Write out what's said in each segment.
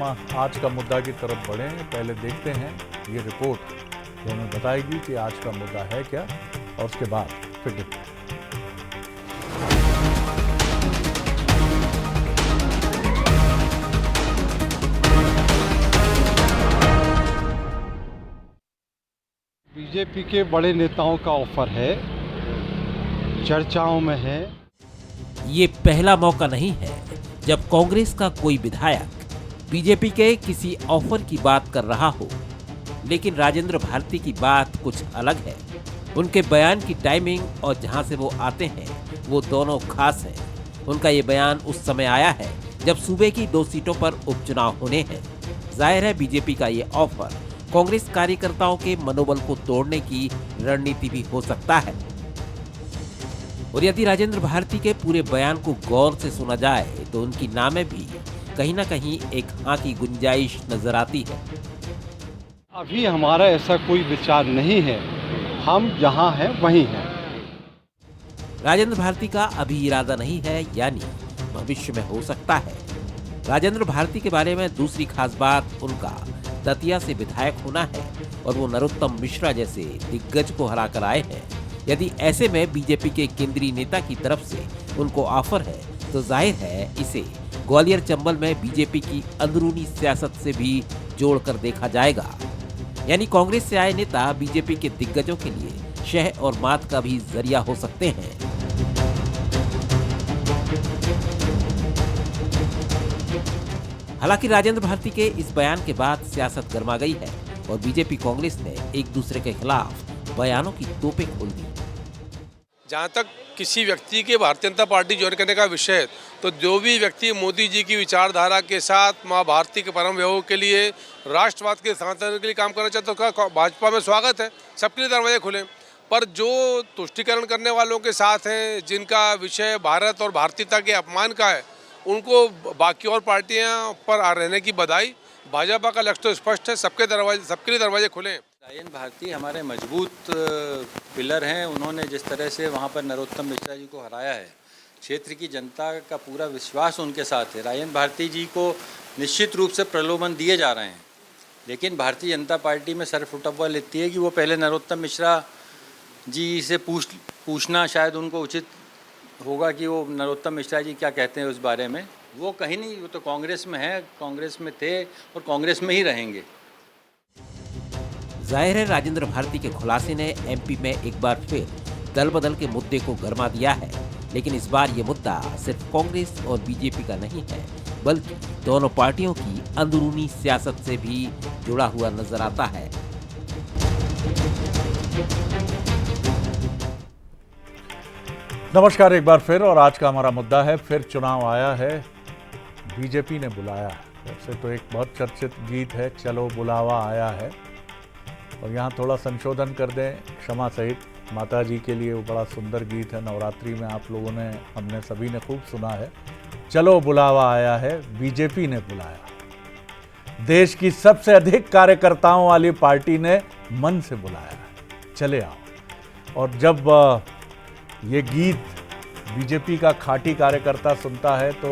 आज का मुद्दा की तरफ बढ़ें। पहले देखते हैं ये रिपोर्ट जो हमें बताएगी कि आज का मुद्दा है क्या, और उसके बाद फिर देखते हैं। बीजेपी के बड़े नेताओं का ऑफर है, चर्चाओं में है। ये पहला मौका नहीं है जब कांग्रेस का कोई विधायक बीजेपी के किसी ऑफर की बात कर रहा हो, लेकिन राजेंद्र भारती की बात कुछ अलग है। उनके बयान की टाइमिंग और जहां से वो आते हैं वो दोनों खास हैं। उनका ये बयान उस समय आया है जब सूबे की 2 सीटों पर उपचुनाव होने हैं। जाहिर है बीजेपी का ये ऑफर कांग्रेस कार्यकर्ताओं के मनोबल को तोड़ने की रणनीति भी हो सकता है। और यदि राजेंद्र भारती के पूरे बयान को गौर से सुना जाए तो उनकी नाम में भी कहीं ना कहीं एक हाँ की गुंजाइश नजर आती है। अभी हमारा ऐसा कोई विचार नहीं है, हम जहां हैं वहीं हैं। राजेंद्र भारती का अभी इरादा नहीं है, यानी भविष्य में हो सकता है। राजेंद्र भारती के बारे में दूसरी खास बात उनका दतिया से विधायक होना है और वो नरोत्तम मिश्रा जैसे दिग्गज को हराकर आए हैं। यदि ऐसे में बीजेपी के केंद्रीय नेता की तरफ से उनको ऑफर है तो जाहिर है इसे ग्वालियर चंबल में बीजेपी की अंदरूनी सियासत से भी जोड़कर देखा जाएगा। यानी कांग्रेस से आए नेता बीजेपी के दिग्गजों के लिए शह और मात का भी जरिया हो सकते हैं। हालांकि राजेंद्र भारती के इस बयान के बाद सियासत गर्मा गई है और बीजेपी कांग्रेस ने एक दूसरे के खिलाफ बयानों की तोपें खोल दी। जहाँ तक किसी व्यक्ति के भारतीय जनता पार्टी ज्वाइन करने का विषय है, तो जो भी व्यक्ति मोदी जी की विचारधारा के साथ माँ भारती के परम वैभव के लिए, राष्ट्रवाद के स्थानांतरण के लिए काम करना चाहते हो, तो भाजपा में स्वागत है, सबके लिए दरवाजे खुले। पर जो तुष्टीकरण करने वालों के साथ हैं, जिनका विषय भारत और भारतीयता के अपमान का है, उनको बाकी और पार्टियां पर रहने की बधाई। भाजपा का लक्ष्य तो स्पष्ट है, सबके लिए दरवाजे खुले हैं। राजेंद्र भारती हमारे मजबूत पिलर हैं। उन्होंने जिस तरह से वहाँ पर नरोत्तम मिश्रा जी को हराया है, क्षेत्र की जनता का पूरा विश्वास उनके साथ है। राजेंद्र भारती जी को निश्चित रूप से प्रलोभन दिए जा रहे हैं, लेकिन भारतीय जनता पार्टी में सर फुटा हुआ लेती है कि वो पहले नरोत्तम मिश्रा जी से पूछना शायद उनको उचित होगा कि वो नरोत्तम मिश्रा जी क्या कहते हैं उस बारे में। वो कहीं नहीं, वो तो कांग्रेस में है, कांग्रेस में थे और कांग्रेस में ही रहेंगे। जाहिर है राजेंद्र भारती के खुलासे ने एमपी में एक बार फिर दल बदल के मुद्दे को गरमा दिया है, लेकिन इस बार ये मुद्दा सिर्फ कांग्रेस और बीजेपी का नहीं है, बल्कि दोनों पार्टियों की अंदरूनी सियासत से भी जुड़ा हुआ नजर आता है। नमस्कार एक बार फिर, और आज का हमारा मुद्दा है फिर चुनाव आया है, बीजेपी ने बुलाया। वैसे तो एक बहुत चर्चित गीत है, चलो बुलावा आया है, और यहाँ थोड़ा संशोधन कर दें क्षमा सहित। माता जी के लिए वो बड़ा सुंदर गीत है, नवरात्रि में आप लोगों ने, हमने सभी ने खूब सुना है। चलो बुलावा आया है, बीजेपी ने बुलाया। देश की सबसे अधिक कार्यकर्ताओं वाली पार्टी ने मन से बुलाया, चले आओ। और जब ये गीत बीजेपी का खाटी कार्यकर्ता सुनता है तो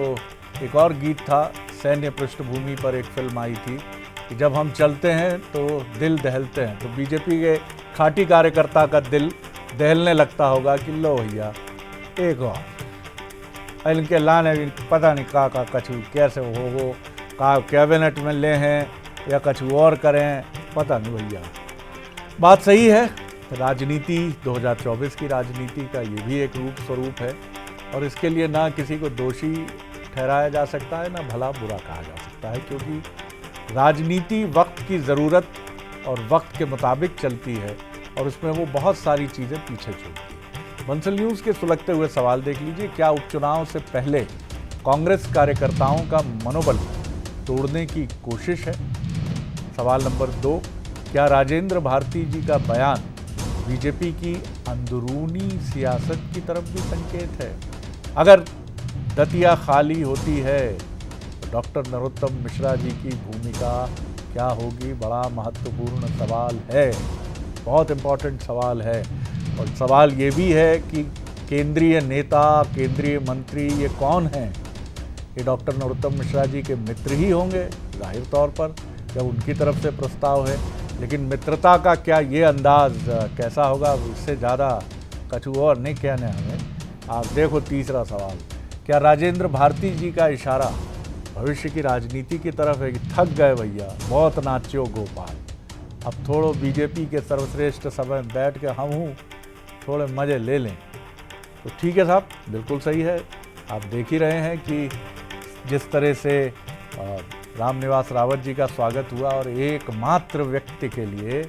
एक और गीत था, सैन्य पृष्ठभूमि पर एक फिल्म आई थी कि जब हम चलते हैं तो दिल दहलते हैं, तो बीजेपी के खाटी कार्यकर्ता का दिल दहलने लगता होगा कि लो भैया एक और इनके लाने पता नहीं का कछु कैसे हो का कैबिनेट में ले हैं या कछु और करें, पता नहीं भैया। बात सही है, राजनीति 2024 की राजनीति का ये भी एक रूप स्वरूप है, और इसके लिए ना किसी को दोषी ठहराया जा सकता है, ना भला बुरा कहा जा सकता है, क्योंकि राजनीति वक्त की ज़रूरत और वक्त के मुताबिक चलती है, और उसमें वो बहुत सारी चीज़ें पीछे छोड़ती है। बंसल न्यूज़ के सुलगते हुए सवाल देख लीजिए, क्या उपचुनाव से पहले कांग्रेस कार्यकर्ताओं का मनोबल तोड़ने की कोशिश है? सवाल नंबर 2, क्या राजेंद्र भारती जी का बयान बीजेपी की अंदरूनी सियासत की तरफ भी संकेत है? अगर दतिया खाली होती है तो डॉक्टर नरोत्तम मिश्रा जी की भूमिका क्या होगी? बड़ा महत्वपूर्ण सवाल है, बहुत इम्पोर्टेंट सवाल है। और सवाल ये भी है कि केंद्रीय नेता, केंद्रीय मंत्री ये कौन हैं? ये डॉक्टर नरोत्तम मिश्रा जी के मित्र ही होंगे, जाहिर तौर पर जब उनकी तरफ से प्रस्ताव है, लेकिन मित्रता का क्या ये अंदाज कैसा होगा, इससे ज़्यादा कुछ और नहीं कहने हमें। आप देखो तीसरा सवाल, क्या राजेंद्र भारती जी का इशारा भविष्य की राजनीति की तरफ है कि थक गए भैया, बहुत नाच्यो गोपाल, अब थोड़ो बीजेपी के सर्वश्रेष्ठ समय बैठ के हम हूँ थोड़े मज़े ले लें? तो ठीक है साहब, बिल्कुल सही है। आप देख ही रहे हैं कि जिस तरह से रामनिवास रावत जी का स्वागत हुआ और एकमात्र व्यक्ति के लिए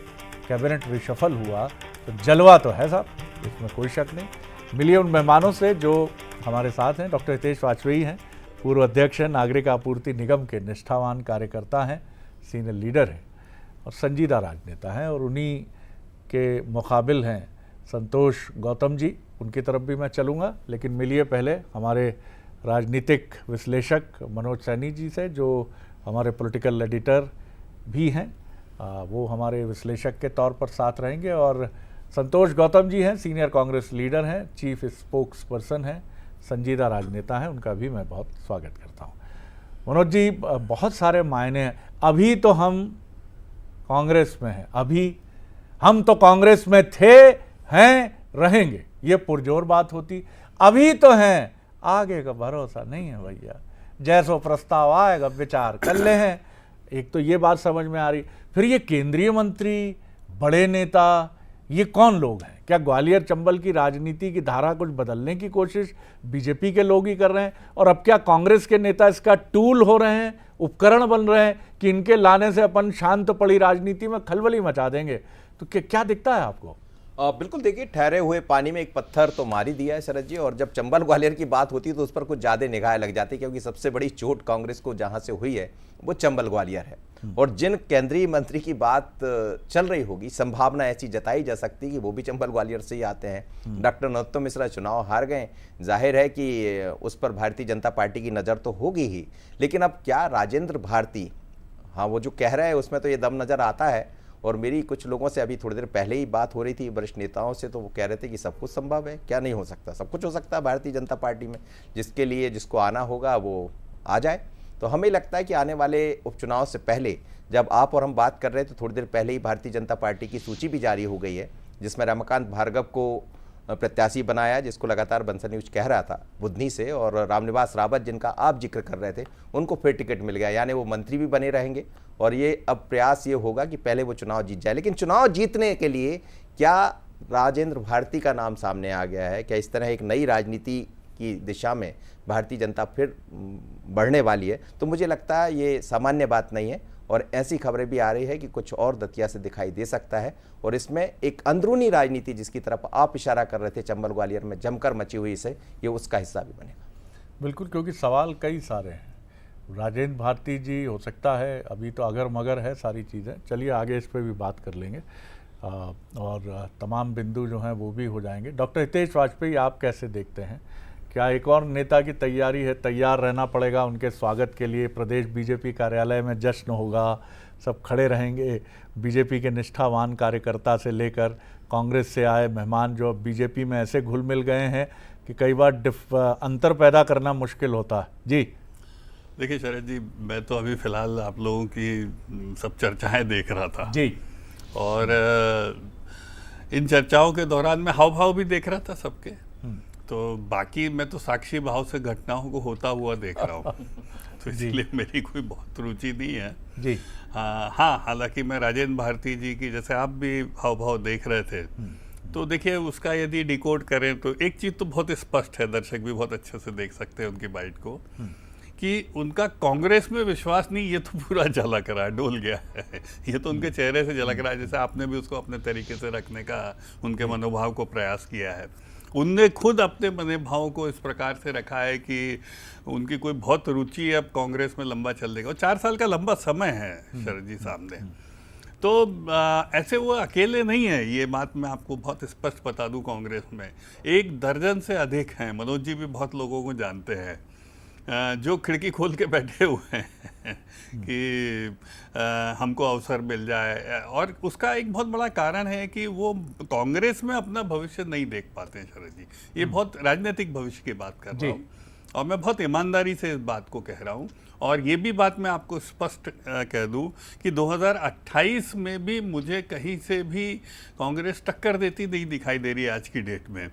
कैबिनेट रिशफल हुआ, तो जलवा तो है साहब, इसमें कोई शक नहीं। मिलिए उन मेहमानों से जो हमारे साथ हैं। डॉक्टर हितेश वाजपेयी हैं, पूर्व अध्यक्ष हैं, नागरिक आपूर्ति निगम के निष्ठावान कार्यकर्ता हैं, सीनियर लीडर हैं और संजीदा राजनेता हैं, और उन्हीं के मुकाबिल हैं संतोष गौतम जी। उनकी तरफ भी मैं चलूँगा, लेकिन मिलिए पहले हमारे राजनीतिक विश्लेषक मनोज सैनी जी से, जो हमारे पॉलिटिकल एडिटर भी हैं। वो हमारे विश्लेषक के तौर पर साथ रहेंगे। और संतोष गौतम जी हैं, सीनियर कांग्रेस लीडर हैं, चीफ स्पोक्स पर्सन हैं, संजीदा राजनेता हैं, उनका भी मैं बहुत स्वागत करता हूं। मनोज जी, बहुत सारे मायने हैं। अभी तो हम कांग्रेस में हैं, अभी हम तो कांग्रेस में थे, हैं, रहेंगे, ये पुरजोर बात होती। अभी तो हैं, आगे का भरोसा नहीं है भैया, जैसो प्रस्ताव आएगा विचार कर ले हैं। एक तो ये बात समझ में आ रही। फिर ये केंद्रीय मंत्री, बड़े नेता, ये कौन लोग हैं? क्या ग्वालियर चंबल की राजनीति की धारा कुछ बदलने की कोशिश बीजेपी के लोग ही कर रहे हैं? और अब क्या कांग्रेस के नेता इसका टूल हो रहे हैं, उपकरण बन रहे हैं कि इनके लाने से अपन शांत पड़ी राजनीति में खलबली मचा देंगे? तो क्या दिखता है आपको? बिल्कुल, देखिए, ठहरे हुए पानी में एक पत्थर तो मार ही दिया है शरद जी। और जब चंबल ग्वालियर की बात होती है तो उस पर कुछ ज़्यादा निगाह लग जाती है, क्योंकि सबसे बड़ी चोट कांग्रेस को जहां से हुई है वो चंबल ग्वालियर है। और जिन केंद्रीय मंत्री की बात चल रही होगी, संभावना ऐसी जताई जा सकती है कि वो भी चंबल ग्वालियर से ही आते हैं। डॉक्टर नरोत्तम मिश्रा चुनाव हार गए, जाहिर है कि उस पर भारतीय जनता पार्टी की नज़र तो होगी ही, लेकिन अब क्या राजेंद्र भारती, हाँ, वो जो कह रहा है उसमें तो ये दम नज़र आता है। और मेरी कुछ लोगों से अभी थोड़ी देर पहले ही बात हो रही थी, वरिष्ठ नेताओं से, तो वो कह रहे थे कि सब कुछ संभव है। क्या नहीं हो सकता? सब कुछ हो सकता है भारतीय जनता पार्टी में। जिसके लिए जिसको आना होगा वो आ जाए। तो हमें लगता है कि आने वाले उपचुनाव से पहले, जब आप और हम बात कर रहे थे, थोड़ी देर पहले ही भारतीय जनता पार्टी की सूची भी जारी हो गई है, जिसमें रमाकांत भार्गव को प्रत्याशी बनाया, जिसको लगातार बंसल न्यूज कह रहा था बुधनी से, और रामनिवास रावत, जिनका आप जिक्र कर रहे थे, उनको फिर टिकट मिल गया। यानी वो मंत्री भी बने रहेंगे। और ये अब प्रयास ये होगा कि पहले वो चुनाव जीत जाए। लेकिन चुनाव जीतने के लिए क्या राजेंद्र भारती का नाम सामने आ गया है? क्या इस तरह एक नई राजनीति की दिशा में भारतीय जनता फिर बढ़ने वाली है? तो मुझे लगता है ये सामान्य बात नहीं है। और ऐसी खबरें भी आ रही है कि कुछ और दतिया से दिखाई दे सकता है। और इसमें एक अंदरूनी राजनीति, जिसकी तरफ आप इशारा कर रहे थे, चंबल ग्वालियर में जमकर मची हुई से, ये उसका हिस्सा भी बनेगा। बिल्कुल, क्योंकि सवाल कई सारे हैं। राजेंद्र भारती जी हो सकता है, अभी तो अगर मगर है सारी चीज़ें। चलिए आगे इस पर भी बात कर लेंगे, और तमाम बिंदु जो हैं वो भी हो जाएंगे। डॉक्टर हितेश वाजपेयी, आप कैसे देखते हैं? क्या एक और नेता की तैयारी है? तैयार रहना पड़ेगा उनके स्वागत के लिए। प्रदेश बीजेपी कार्यालय में जश्न होगा, सब खड़े रहेंगे, बीजेपी के निष्ठावान कार्यकर्ता से लेकर कांग्रेस से आए मेहमान, जो बीजेपी में ऐसे घुल मिल गए हैं कि कई बार अंतर पैदा करना मुश्किल होता है। जी देखिए शरद जी, मैं तो अभी फ़िलहाल आप लोगों की सब चर्चाएं देख रहा था जी, और इन चर्चाओं के दौरान मैं हाव भाव भी देख रहा था सबके। तो बाकी मैं तो साक्षी भाव से घटनाओं को होता हुआ देख रहा हूँ, तो इसलिए मेरी कोई बहुत रुचि नहीं है जी। हाँ, हालांकि मैं राजेंद्र भारती जी की, जैसे आप भी हाव भाव देख रहे थे, तो देखिए उसका यदि डिकोड करें तो एक चीज़ तो बहुत स्पष्ट है, दर्शक भी बहुत अच्छे से देख सकते हैं उनकी बाइट को, कि उनका कांग्रेस में विश्वास नहीं, ये तो पूरा झलक रहा है, डोल गया है। ये तो उनके चेहरे से झलक रहा है, जैसे आपने भी उसको अपने तरीके से रखने का उनके मनोभाव को प्रयास किया है। उनने खुद अपने मनोभाव को इस प्रकार से रखा है कि उनकी कोई बहुत रुचि अब कांग्रेस में लंबा चल देगा। 4 साल का लंबा समय है शरद जी सामने। तो ऐसे वो अकेले नहीं है, ये बात मैं आपको बहुत स्पष्ट बता दूं। कांग्रेस में 1 दर्जन से अधिक हैं, मनोज जी भी बहुत लोगों को जानते हैं, जो खिड़की खोल के बैठे हुए हैं कि हमको अवसर मिल जाए। और उसका एक बहुत बड़ा कारण है कि वो कांग्रेस में अपना भविष्य नहीं देख पाते हैं शरद जी। ये बहुत राजनीतिक भविष्य की बात कर रहा हूँ। और मैं बहुत ईमानदारी से इस बात को कह रहा हूँ। और ये भी बात मैं आपको स्पष्ट कह दूं कि 2028 में भी मुझे कहीं से भी कांग्रेस टक्कर देती नहीं दिखाई दे रही है आज की डेट में।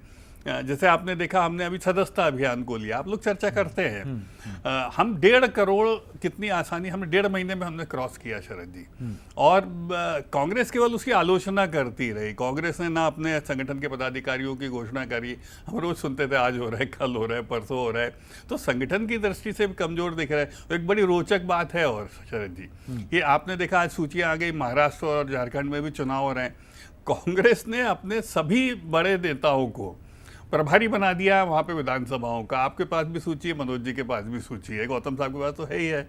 जैसे आपने देखा, हमने अभी सदस्यता अभियान को लिया, आप लोग चर्चा करते हैं, हम 1.5 करोड़ कितनी आसानी, हमने 1.5 महीने में हमने क्रॉस किया शरद जी। और कांग्रेस केवल उसकी आलोचना करती रही। कांग्रेस ने ना अपने संगठन के पदाधिकारियों की घोषणा करी, हम रोज सुनते थे आज हो रहा है, कल हो रहा है, परसों हो रहा है, तो संगठन की दृष्टि से भी कमजोर दिख रहा है। एक बड़ी रोचक बात है और शरद जी, कि आपने देखा आज सूचियां आ गई, महाराष्ट्र और झारखंड में भी चुनाव हो रहे हैं, कांग्रेस ने अपने सभी बड़े नेताओं को प्रभारी बना दिया वहाँ पे विधानसभाओं का। आपके पास भी सूची है, मनोज जी के पास भी सूची है, गौतम साहब के पास तो है ही है।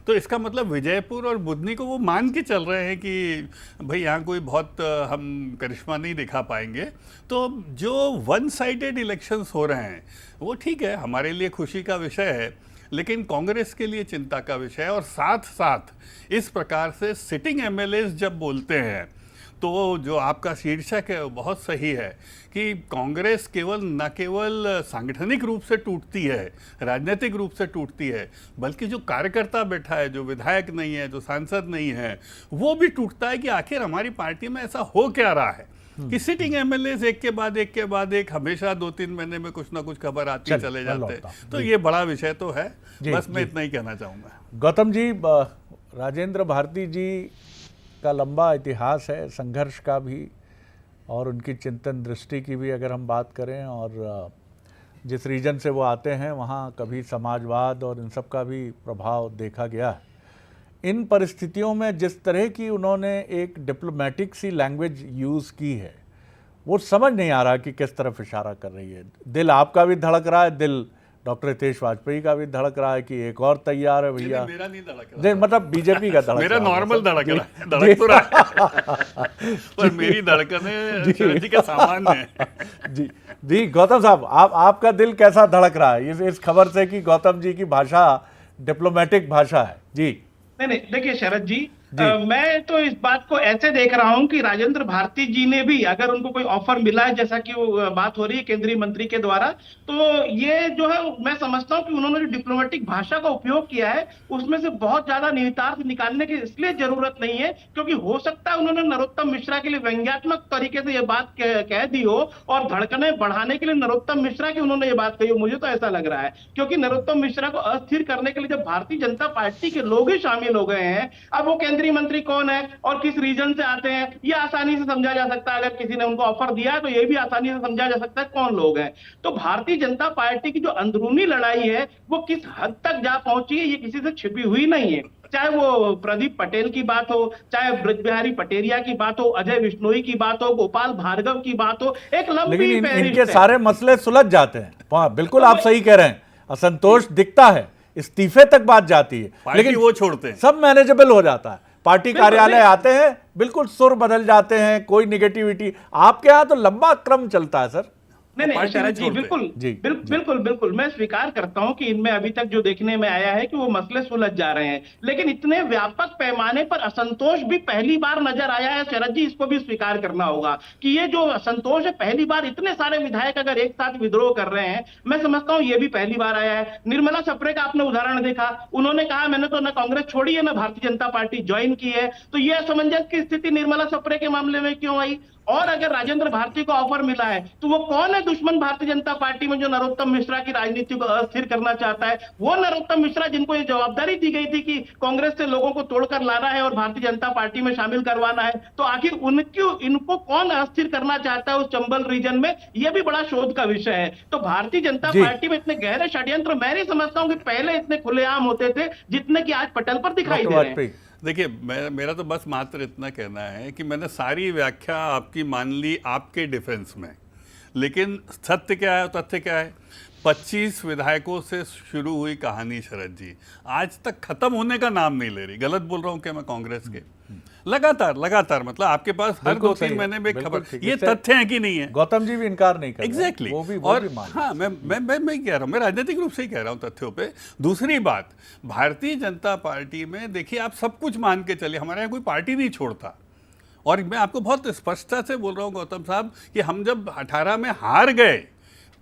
तो इसका मतलब विजयपुर और बुधनी को वो मान के चल रहे हैं कि भाई यहाँ कोई बहुत हम करिश्मा नहीं दिखा पाएंगे। तो जो वन साइडेड इलेक्शंस हो रहे हैं वो ठीक है, हमारे लिए खुशी का विषय है, लेकिन कांग्रेस के लिए चिंता का विषय है। और साथ साथ इस प्रकार से सिटिंग एमएलएस जब बोलते हैं तो जो आपका शीर्षक है वो बहुत सही है कि कांग्रेस न केवल सांगठनिक रूप से टूटती है, राजनीतिक रूप से टूटती है, बल्कि जो कार्यकर्ता बैठा है, जो विधायक नहीं है, जो सांसद नहीं है, वो भी टूटता है कि आखिर हमारी पार्टी में ऐसा हो क्या रहा है कि सिटिंग एमएलए एक के बाद एक हमेशा 2-3 महीने में कुछ ना कुछ खबर आती चले जाते हैं। तो ये बड़ा विषय तो है, बस मैं इतना ही कहना चाहूँगा। गौतम जी, राजेंद्र भारती जी का लंबा इतिहास है संघर्ष का भी और उनकी चिंतन दृष्टि की भी अगर हम बात करें, और जिस रीजन से वो आते हैं वहाँ कभी समाजवाद और इन सब का भी प्रभाव देखा गया है। इन परिस्थितियों में जिस तरह की उन्होंने एक डिप्लोमेटिक सी लैंग्वेज यूज़ की है, वो समझ नहीं आ रहा कि किस तरफ इशारा कर रही है। दिल आपका भी धड़क रहा है, दिल डॉक्टर हितेश वाजपेयी का भी धड़क रहा है कि एक और तैयार है भैया। मेरा नहीं धड़क रहा, मतलब बीजेपी का धड़क मेरा नॉर्मल धड़क रहा है, धड़क तो रहा है पर मेरी धड़कनें शरद जी के सामान्य है। जी गौतम साहब, आपका दिल कैसा धड़क रहा है इस खबर से कि गौतम जी की भाषा डिप्लोमेटिक भाषा है? जी नहीं, देखिए शरद जी, मैं तो इस बात को ऐसे देख रहा हूं कि राजेंद्र भारती जी ने भी, अगर उनको कोई ऑफर मिला है, जैसा कि वो बात हो रही है केंद्रीय मंत्री के द्वारा, तो ये जो है मैं समझता हूं कि उन्होंने जो डिप्लोमेटिक भाषा का उपयोग किया है उसमें से बहुत ज्यादा निहितार्थ निकालने की इसलिए जरूरत नहीं है क्योंकि हो सकता है उन्होंने नरोत्तम मिश्रा के लिए व्यंग्यात्मक तरीके से ये बात कह दी हो और धड़कने बढ़ाने के लिए नरोत्तम मिश्रा की उन्होंने ये बात कही हो। मुझे तो ऐसा लग रहा है, क्योंकि नरोत्तम मिश्रा को अस्थिर करने के लिए जब भारतीय जनता पार्टी के लोग ही शामिल हो गए हैं, अब वो केंद्रीय मंत्री कौन है और किस रीजन से आते हैं ये आसानी से समझा जा सकता है। अगर किसी ने उनको ऑफर दिया है तो ये भी आसानी से समझा जा सकता है कौन लोग हैं। तो भारतीय जनता पार्टी की जो अंदरूनी लड़ाई है वो किस हद तक जा पहुंची है ये किसी से छिपी हुई नहीं है। चाहे वो प्रदीप पटेल की बात हो, चाहे ब्रज बिहारी पटेरिया की बात हो, अजय विश्नोई की बात हो, गोपाल भार्गव की बात हो, एक लंबी इनके सारे मसले सुलझ जाते हैं। बिल्कुल आप सही कह रहे हैं, असंतोष दिखता है, इस्तीफे तक बात जाती है, लेकिन वो छोड़ते हैं, सब मैनेजेबल हो जाता है। पार्टी कार्यालय आते हैं, बिल्कुल सुर बदल जाते हैं, कोई निगेटिविटी। आपके यहाँ तो लंबा क्रम चलता है सर। नहीं शरद जी, बिल्कुल मैं स्वीकार करता हूं कि इनमें अभी तक जो देखने में आया है कि वो मसले सुलझ जा रहे हैं, लेकिन इतने व्यापक पैमाने पर असंतोष भी पहली बार नजर आया है शरद जी। इसको भी स्वीकार करना होगा कि ये जो असंतोष है, पहली बार इतने सारे विधायक अगर एक साथ विद्रोह कर रहे हैं, मैं समझता हूं ये भी पहली बार आया है। निर्मला सप्रे का आपने उदाहरण देखा, उन्होंने कहा मैंने तो न कांग्रेस छोड़ी है न भारतीय जनता पार्टी ज्वाइन की है। तो यह असमंजस की स्थिति निर्मला सप्रे के मामले में क्यों आई? और अगर राजेंद्र भारती को ऑफर मिला है तो वो कौन है दुश्मन भारतीय जनता पार्टी में जो नरोत्तम मिश्रा की राजनीति को अस्थिर करना चाहता है? वो नरोत्तम मिश्रा जिनको ये जवाबदारी दी गई थी कि कांग्रेस से लोगों को तोड़कर लाना है और भारतीय जनता पार्टी में शामिल करवाना है, तो आखिर इनको कौन अस्थिर करना चाहता है उस चंबल रीजन में? यह भी बड़ा शोध का विषय है। तो भारतीय जनता पार्टी में इतने गहरे षड्यंत्र मैं नहीं समझता हूं कि पहले इतने खुलेआम होते थे जितने की आज पटल पर दिखाई दे रहे हैं। देखिए, मेरा तो बस मात्र इतना कहना है कि मैंने सारी व्याख्या आपकी मान ली आपके डिफेंस में, लेकिन सत्य क्या है, तथ्य क्या है? 25 विधायकों से शुरू हुई कहानी शरद जी आज तक खत्म होने का नाम नहीं ले रही। गलत बोल रहा हूं क्या मैं? कांग्रेस के लगातार मतलब आपके पास हर 2-3 महीने में खबर, ये तथ्य है कि नहीं है? गौतम जी भी इनकार नहीं कर एग्जैक्टली। और हाँ, मैं कह रहा हूँ, मैं राजनीतिक रूप से ही कह रहा हूँ तथ्यों पे। दूसरी बात, भारतीय जनता पार्टी में देखिए आप सब कुछ मान के चलिए, हमारे यहाँ कोई पार्टी नहीं छोड़ता। और मैं आपको बहुत स्पष्टता से बोल रहा हूँ गौतम साहब कि हम जब 18 में हार गए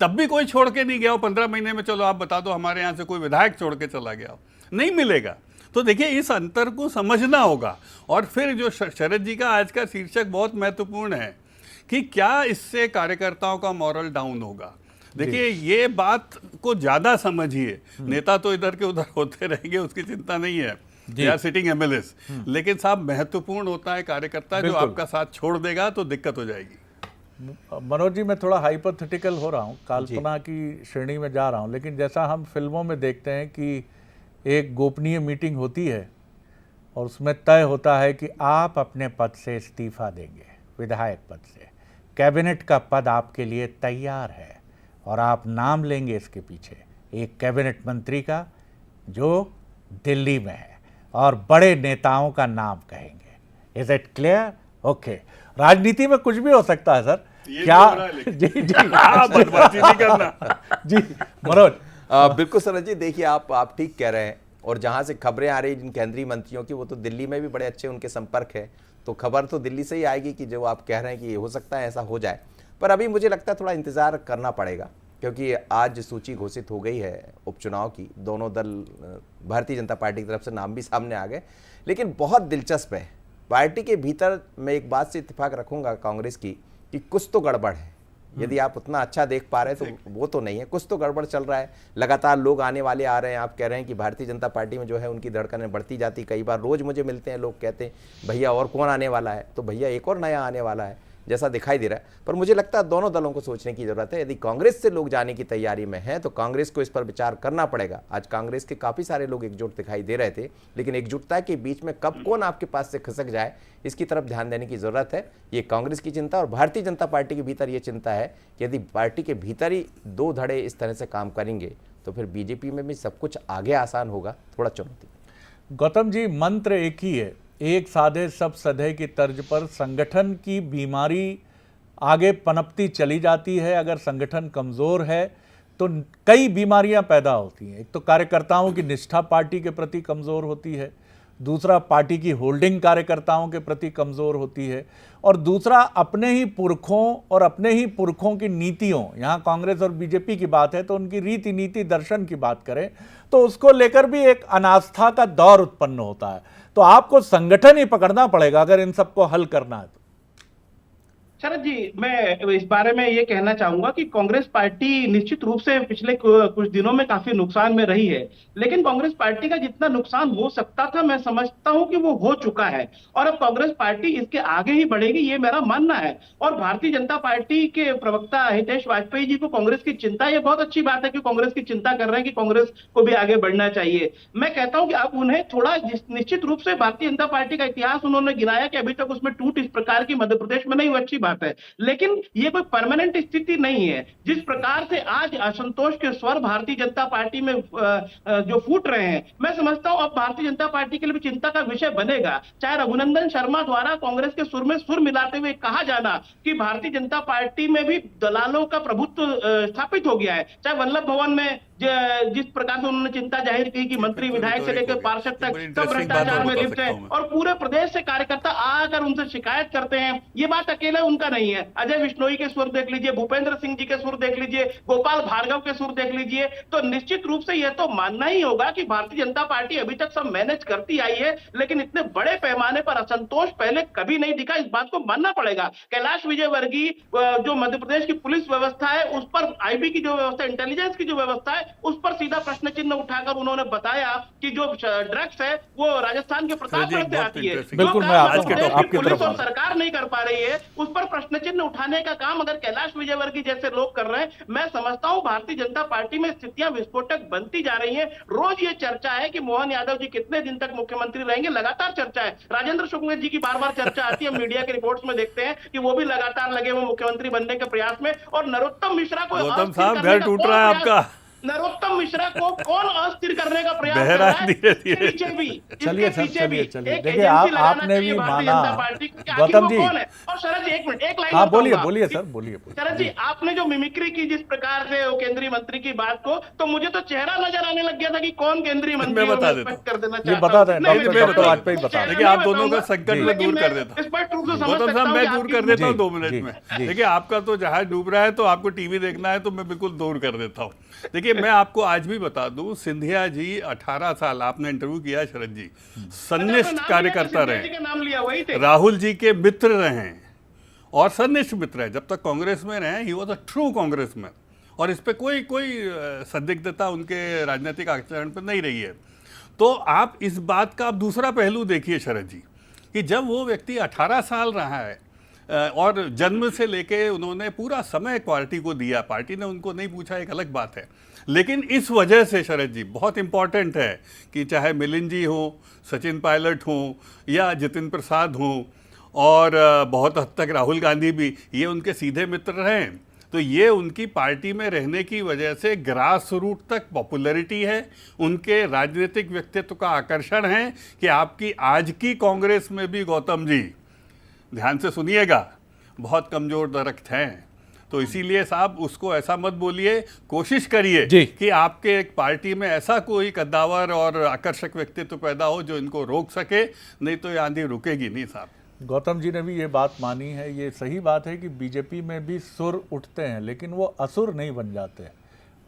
तब भी कोई छोड़ के नहीं गया हो 15 महीने में। चलो आप बता दो हमारे यहाँ से कोई विधायक छोड़ के चला गया हो, नहीं मिलेगा। तो देखिए इस अंतर को समझना होगा। और फिर जो शरद जी का आज का शीर्षक बहुत महत्वपूर्ण है कि क्या इससे कार्यकर्ताओं का मॉरल डाउन होगा। देखिए ये बात को ज्यादा समझिए, नेता तो इधर के उधर होते रहेंगे, उसकी चिंता नहीं है, दे आर सिटिंग एमएलएस, लेकिन साहब महत्वपूर्ण होता है कार्यकर्ता जो आपका साथ छोड़ देगा तो दिक्कत हो जाएगी। मनोज जी, मैं थोड़ा हाइपोथेटिकल हो रहा हूँ, कल्पना की श्रेणी में जा रहा हूँ, लेकिन जैसा हम फिल्मों में देखते हैं कि एक गोपनीय मीटिंग होती है और उसमें तय होता है कि आप अपने पद से इस्तीफा देंगे, विधायक पद से, कैबिनेट का पद आपके लिए तैयार है और आप नाम लेंगे इसके पीछे एक कैबिनेट मंत्री का जो दिल्ली में है और बड़े नेताओं का नाम कहेंगे। Is it clear? ओके। राजनीति में कुछ भी हो सकता है सर, क्या? जी जी बदमाशी नहीं करना। जी मनोज। बिल्कुल सरज जी, देखिए आप ठीक कह रहे हैं। और जहां से खबरें आ रही जिन केंद्रीय मंत्रियों की, वो तो दिल्ली में भी बड़े अच्छे उनके संपर्क है, तो खबर तो दिल्ली से ही आएगी कि जो आप कह रहे हैं कि हो सकता है ऐसा हो जाए। पर अभी मुझे लगता है थोड़ा इंतजार करना पड़ेगा, क्योंकि आज सूची घोषित हो गई है उपचुनाव की। दोनों दल, भारतीय जनता पार्टी की तरफ से नाम भी सामने आ गए, लेकिन बहुत दिलचस्प है। पार्टी के भीतर मैं एक बात से इत्तेफाक रखूंगा कांग्रेस की कि कुछ तो गड़बड़ है। यदि आप उतना अच्छा देख पा रहे हैं तो वो तो नहीं है, कुछ तो गड़बड़ चल रहा है। लगातार लोग आने वाले आ रहे हैं। आप कह रहे हैं कि भारतीय जनता पार्टी में जो है उनकी धड़कनें बढ़ती जाती। कई बार रोज मुझे मिलते हैं लोग, कहते हैं भैया और कौन आने वाला है, तो भैया एक और नया आने वाला है जैसा दिखाई दे रहा है। पर मुझे लगता है दोनों दलों को सोचने की जरूरत है। यदि कांग्रेस से लोग जाने की तैयारी में हैं तो कांग्रेस को इस पर विचार करना पड़ेगा। आज कांग्रेस के काफी सारे लोग एकजुट दिखाई दे रहे थे, लेकिन एकजुटता के बीच में कब कौन आपके पास से खिसक जाए, इसकी तरफ ध्यान देने की जरूरत है। ये कांग्रेस की चिंता और भारतीय जनता पार्टी के भीतर ये चिंता है कि यदि पार्टी के भीतर ही दो धड़े इस तरह से काम करेंगे तो फिर बीजेपी में भी सब कुछ आगे आसान होगा, थोड़ा चुनौती। गौतम जी, मंत्र एक ही है, एक साधे सब सधे की तर्ज पर संगठन की बीमारी आगे पनपती चली जाती है। अगर संगठन कमज़ोर है तो कई बीमारियां पैदा होती हैं। एक तो कार्यकर्ताओं की निष्ठा पार्टी के प्रति कमज़ोर होती है, दूसरा पार्टी की होल्डिंग कार्यकर्ताओं के प्रति कमज़ोर होती है, और दूसरा अपने ही पुरखों की नीतियों, यहाँ कांग्रेस और बीजेपी की बात है तो उनकी रीति नीति दर्शन की बात करें तो उसको लेकर भी एक अनास्था का दौर उत्पन्न होता है। तो आपको संगठन ही पकड़ना पड़ेगा अगर इन सबको हल करना है। शरद जी, मैं इस बारे में ये कहना चाहूंगा कि कांग्रेस पार्टी निश्चित रूप से पिछले कुछ दिनों में काफी नुकसान में रही है, लेकिन कांग्रेस पार्टी का जितना नुकसान हो सकता था मैं समझता हूं कि वो हो चुका है और अब कांग्रेस पार्टी इसके आगे ही बढ़ेगी, ये मेरा मानना है। और भारतीय जनता पार्टी के प्रवक्ता हितेश वाजपेयी जी को कांग्रेस की चिंता, ये बहुत अच्छी बात है कि कांग्रेस की चिंता कर रहे हैं कि कांग्रेस को भी आगे बढ़ना चाहिए। मैं कहता हूं कि अब उन्हें थोड़ा, निश्चित रूप से भारतीय जनता पार्टी का इतिहास उन्होंने गिनाया कि अभी तक उसमें टूट इस प्रकार की मध्य प्रदेश में नहीं हुई, अच्छी बात है, लेकिन ये कोई परमानेंट स्थिति नहीं है। जिस प्रकार से आज असंतोष के स्वर भारतीय जनता पार्टी में जो फूट रहे हैं, मैं समझता हूं अब भारतीय जनता पार्टी के लिए भी चिंता का विषय बनेगा। चाहे रघुनंदन शर्मा द्वारा कांग्रेस के सुर में सुर मिलाते हुए कहा जाना कि भारतीय जनता पार्टी में भी दलालों का प्रभुत्व स्थापित हो गया है, चाहे वल्लभ भवन में जिस प्रकार से उन्होंने चिंता जाहिर की कि मंत्री विधायक से लेकर पार्षद तक सब भ्रष्टाचार में लिप्त है, और पूरे प्रदेश से कार्यकर्ता आकर उनसे शिकायत करते हैं। ये बात अकेले उनका नहीं है, अजय विश्नोई के सुर देख लीजिए, भूपेंद्र सिंह जी के सुर देख लीजिए, गोपाल भार्गव के सुर देख लीजिए। तो निश्चित रूप से यह तो मानना ही होगा कि भारतीय जनता पार्टी अभी तक सब मैनेज करती आई है, लेकिन इतने बड़े पैमाने पर असंतोष पहले कभी नहीं दिखा, इस बात को मानना पड़ेगा। कैलाश विजयवर्गीय जो मध्य प्रदेश की पुलिस व्यवस्था है उस पर, आईबी की जो व्यवस्था, इंटेलिजेंस की जो व्यवस्था है उस पर सीधा प्रश्न चिन्ह उठाकर उन्होंने बताया कि जो ड्रग्स है वो राजस्थान के प्रतापगढ़ से आती है। बिल्कुल, मैं आपकी पुलिस और सरकार नहीं कर पा रही है, उस पर प्रश्न चिन्ह उठाने का काम अगर कैलाश विजयवर्गीय जैसे लोग कर रहे हैं, मैं समझता हूं भारतीय जनता पार्टी में स्थितियां विस्फोटक बनती जा रही हैं। रोज ये चर्चा है कि मोहन यादव जी कितने दिन तक मुख्यमंत्री रहेंगे, लगातार चर्चा है। राजेंद्र शुक्ल जी की बार बार चर्चा आती है, मीडिया के रिपोर्ट्स में देखते हैं कि वो भी लगातार लगे हुए मुख्यमंत्री बनने के प्रयास में। और नरोत्तम मिश्रा को गौतम साहब, घर टूट रहा है आपका। नरोत्तम मिश्रा को कौन अस्थिर करने का प्रयास कर बहरा रहा है? धीरे-धीरे। इसके पीछे भी, चलिए इसके सर, पीछे भी चलिए। एक देखिए, एजेंसी लगाना आपने चाहिए भी भारतीय माना। जनता पार्टी की कि आखिर गौतम वो जी। कौन है? और शरद जी, एक मिनट, एक लाइन हाँ, बोलिए बताऊंगा। बोलिए सर, बोलिए। शरद जी, आपने जो मिमिक्री की जिस प्रकार से वो केंद्रीय मंत्री की बात को, तो मुझे तो चेहरा नजर आने लग गया था कि कौन केंद्रीय मंत्री मैं है, बता मैं देता स्पष्ट कर देना ये चाहता बता हूं। दें, नहीं, डॉक्टर मैं डॉक्टर वाजपेयी बता चेहरा दें। देखिए, आप नहीं दोनों का बताऊंगा, संकट मैं लेकिन दूर कर मैं देता हूं। स्पष्ट रूप से समझ गौतम सकता साहब, हूं मैं कि दूर आपकी- कर देता हूँ जी, 2 मिनट जी, में। जी। देखिए, आपका तो जहाज डूब रहा है, तो आपको टीवी देखना है, तो मैं बिल्कुल दूर कर देता हूँ। देखिए, मैं आपको आज भी बता दूं, सिंधिया जी 18 साल, आपने इंटरव्यू किया है शरद जी, सन्निष्ठ कार्यकर्ता सिंधिया जी का नाम लिया, वही थे। रहे, राहुल जी के मित्र रहे और सन्निष्ठ मित्र है। जब तक कांग्रेस में रहे, he was a true Congress man, और इस पे कोई संदिग्धता उनके राजनीतिक आचरण पर नहीं रही है। तो आप इस बात का आप दूसरा पहलू देखिए शरद जी, कि जब वो व्यक्ति 18 साल रहा है और जन्म से लेके उन्होंने पूरा समय पार्टी को दिया, पार्टी ने उनको नहीं पूछा, एक अलग बात है। लेकिन इस वजह से शरद जी बहुत इंपॉर्टेंट है कि चाहे मिलिंद जी हो, सचिन पायलट हो, या जितिन प्रसाद हो, और बहुत हद तक राहुल गांधी भी, ये उनके सीधे मित्र रहे। तो ये उनकी पार्टी में रहने की वजह से ग्रास रूट तक पॉपुलैरिटी है, उनके राजनीतिक व्यक्तित्व का आकर्षण है कि आपकी आज की कांग्रेस में भी, गौतम जी ध्यान से सुनिएगा, बहुत कमजोर दरख्त हैं। तो इसीलिए साहब उसको ऐसा मत बोलिए, कोशिश करिए कि आपके एक पार्टी में ऐसा कोई कद्दावर और आकर्षक व्यक्तित्व पैदा हो जो इनको रोक सके, नहीं तो ये आंधी रुकेगी नहीं साहब। गौतम जी ने भी ये बात मानी है, ये सही बात है कि बीजेपी में भी सुर उठते हैं, लेकिन वो असुर नहीं बन जाते,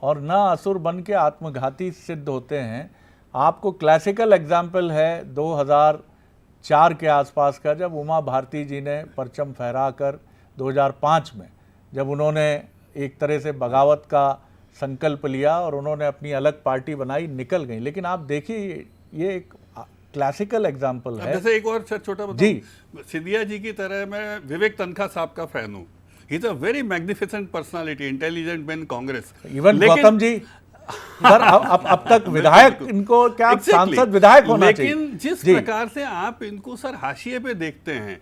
और ना असुर बन के आत्मघाती सिद्ध होते हैं। आपको क्लासिकल एग्जाम्पल है 2004 के आसपास का, जब उमा भारती जी ने परचम फहरा कर 2005 में जब उन्होंने एक तरह से बगावत का संकल्प लिया और उन्होंने अपनी अलग पार्टी बनाई, निकल गई। लेकिन आप देखिए, ये एक क्लासिकल एग्जाम्पल है। जैसे एक और छोटा बताऊं, सिंधिया जी की तरह मैं विवेक तनखा साहब का फैन हूँ। He is a very magnificent personality, intelligent man Congress. Even Gautam ji sir, अब तक विधायक इनको क्या सांसद विधायक होना चाहिए। लेकिन जिस प्रकार से आप इनको सर हाशिए पे देखते हैं,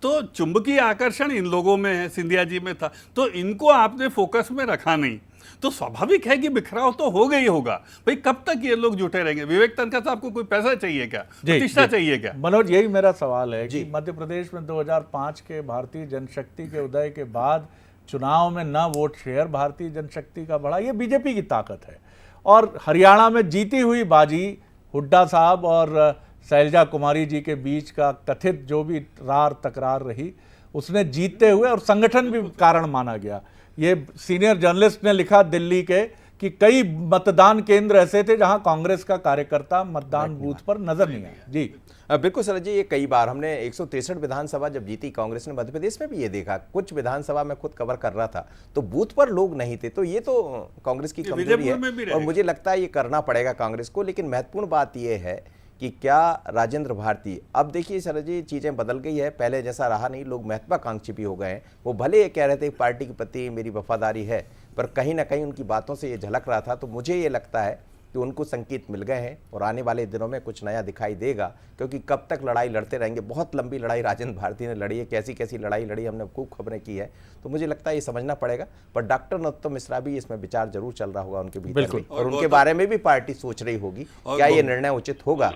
तो चुंबकीय आकर्षण इन लोगों में है, सिंधिया जी में था, तो इनको आपने फोकस में रखा नहीं, तो स्वाभाविक है कि बिखराव तो हो गई होगा। भाई कब तक ये लोग जुटे रहेंगे? विवेक तनखा साहब को कोई पैसा चाहिए क्या, प्रतिष्ठा चाहिए क्या? मनोज, यही मेरा सवाल है कि मध्य प्रदेश में 2005 के भारतीय जनशक्ति के उदय के बाद चुनाव में न वोट शेयर भारतीय जनशक्ति का बढ़ा, ये बीजेपी की ताकत है। और हरियाणा में जीती हुई बाजी हुड्डा साहब और शैलजा कुमारी जी के बीच का कथित जो भी रार तकरार रही, उसने जीतते हुए, और संगठन भी कारण माना गया। ये सीनियर जर्नलिस्ट ने लिखा दिल्ली के कि कई मतदान केंद्र ऐसे थे जहां कांग्रेस का कार्यकर्ता मतदान बूथ पर नजर नहीं आया। जी बिल्कुल सर जी, ये कई बार हमने 163 विधानसभा जब जीती कांग्रेस ने मध्य प्रदेश में भी ये देखा। कुछ विधानसभा में खुद कवर कर रहा था तो बूथ पर लोग नहीं थे, तो ये तो कांग्रेस की कमजोरी है और मुझे लगता है ये करना पड़ेगा कांग्रेस को। लेकिन महत्वपूर्ण बात ये है कि क्या राजेंद्र भारती, अब देखिए सर जी चीज़ें बदल गई है, पहले जैसा रहा नहीं, लोग महत्वाकांक्षी भी हो गए हैं। वो भले ये कह रहे थे पार्टी के प्रति मेरी वफादारी है, पर कहीं ना कहीं उनकी बातों से ये झलक रहा था। तो मुझे ये लगता है कि उनको संकेत मिल गए हैं और आने वाले दिनों में कुछ नया दिखाई देगा, क्योंकि कब तक लड़ाई लड़ते रहेंगे। बहुत लंबी लड़ाई राजेंद्र भारती ने लड़ी है, कैसी कैसी लड़ाई लड़ी, हमने खूब खबरें की है। तो मुझे लगता है ये समझना पड़ेगा, पर डॉक्टर नरोत्तम मिश्रा भी इसमें विचार जरूर चल रहा होगा उनके भीतर भी, और उनके बारे में भी पार्टी सोच रही होगी क्या ये निर्णय उचित होगा।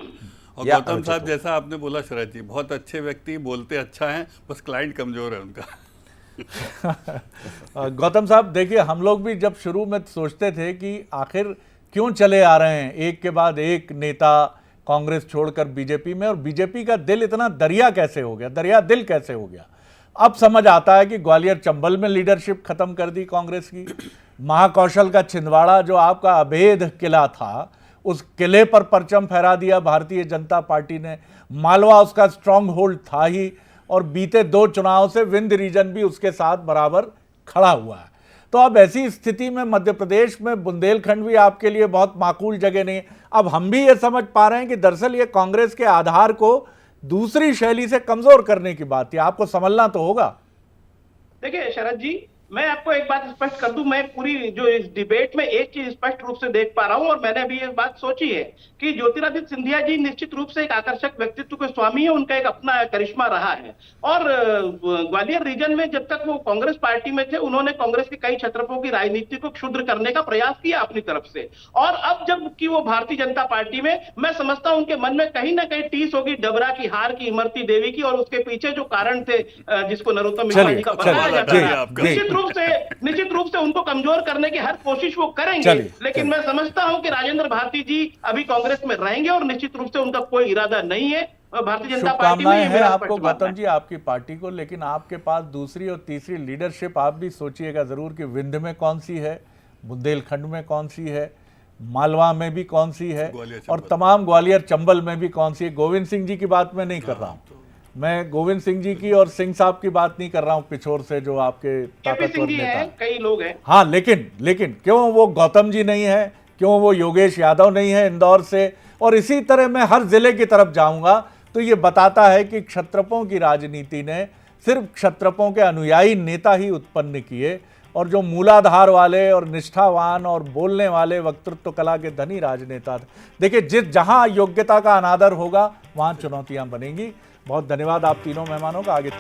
और गौतम साहब, जैसा आपने बोला शरद जी, बहुत अच्छे व्यक्ति, बोलते अच्छा है, बस क्लाइंट कमजोर है उनका। गौतम साहब देखिए, हम लोग भी जब शुरू में सोचते थे कि आखिर क्यों चले आ रहे हैं एक के बाद एक नेता कांग्रेस छोड़कर बीजेपी में, और बीजेपी का दिल इतना दरिया कैसे हो गया, दरिया दिल कैसे हो गया। अब समझ आता है कि ग्वालियर चंबल में लीडरशिप खत्म कर दी कांग्रेस की। महाकौशल का छिंदवाड़ा जो आपका अभेद किला था, उस किले पर परचम फहरा दिया भारतीय जनता पार्टी ने। मालवा उसका स्ट्रांग होल्ड था ही, और बीते 2 चुनाव से विंध्य रीजन भी उसके साथ बराबर खड़ा हुआ है। तो अब ऐसी स्थिति में मध्य प्रदेश में बुंदेलखंड भी आपके लिए बहुत माकूल जगह नहीं। अब हम भी ये समझ पा रहे हैं कि दरअसल ये कांग्रेस के आधार को दूसरी शैली से कमजोर करने की बात है, आपको समझना तो होगा। देखिए शरद जी, मैं आपको एक बात स्पष्ट कर दूं, मैं पूरी जो इस डिबेट में एक चीज स्पष्ट रूप से देख पा रहा हूं, और मैंने अभी एक बात सोची है कि ज्योतिरादित्य सिंधिया जी निश्चित रूप से एक आकर्षक व्यक्तित्व के स्वामी है, उनका एक अपना करिश्मा रहा है। और ग्वालियर रीजन में जब तक वो कांग्रेस पार्टी में थे, उन्होंने कांग्रेस के कई क्षत्रपों की राजनीति को क्षुद्र करने का प्रयास किया अपनी तरफ से। और अब जबकि वो भारतीय जनता पार्टी में, मैं समझता हूं उनके मन में कहीं ना कहीं टीस होगी डबरा की, हार की, इमरती देवी की, और उसके पीछे जो कारण थे जिसको नरोत्तम मिश्रा जी का बनाया जाता है, निश्चित रूप से उनको कमजोर करने की हर कोशिश वो करेंगे। लेकिन मैं समझता हूं कि राजेंद्र भारती जी अभी कांग्रेस में रहेंगे और निश्चित रूप से उनका कोई इरादा नहीं है भारतीय जनता पार्टी में। है आपको गौतम जी, आपकी पार्टी को, लेकिन आपके पास दूसरी और तीसरी लीडरशिप आप भी सोचिएगा जरूर कि विंध्य में कौन सी है, बुंदेलखंड में कौन सी है, मालवा में भी कौन सी है, और तमाम ग्वालियर चंबल में भी कौन सी है। गोविंद सिंह जी की बात मैं नहीं कर रहा हूँ, मैं गोविंद सिंह जी की और सिंह साहब की बात नहीं कर रहा हूं, पिछोर से जो आपके ताकतवर नेता, कई लोग हैं। हाँ, लेकिन क्यों वो गौतम जी नहीं है, क्यों वो योगेश यादव नहीं है इंदौर से, और इसी तरह मैं हर जिले की तरफ जाऊंगा तो ये बताता है कि क्षत्रपों की राजनीति ने सिर्फ क्षत्रपों के अनुयायी नेता ही उत्पन्न किए, और जो मूलाधार वाले और निष्ठावान और बोलने वाले वक्तृत्व कला के धनी राजनेता थे। देखिए, जहां योग्यता का अनादर होगा वहां चुनौतियां बनेंगी। बहुत धन्यवाद आप तीनों मेहमानों का। आगे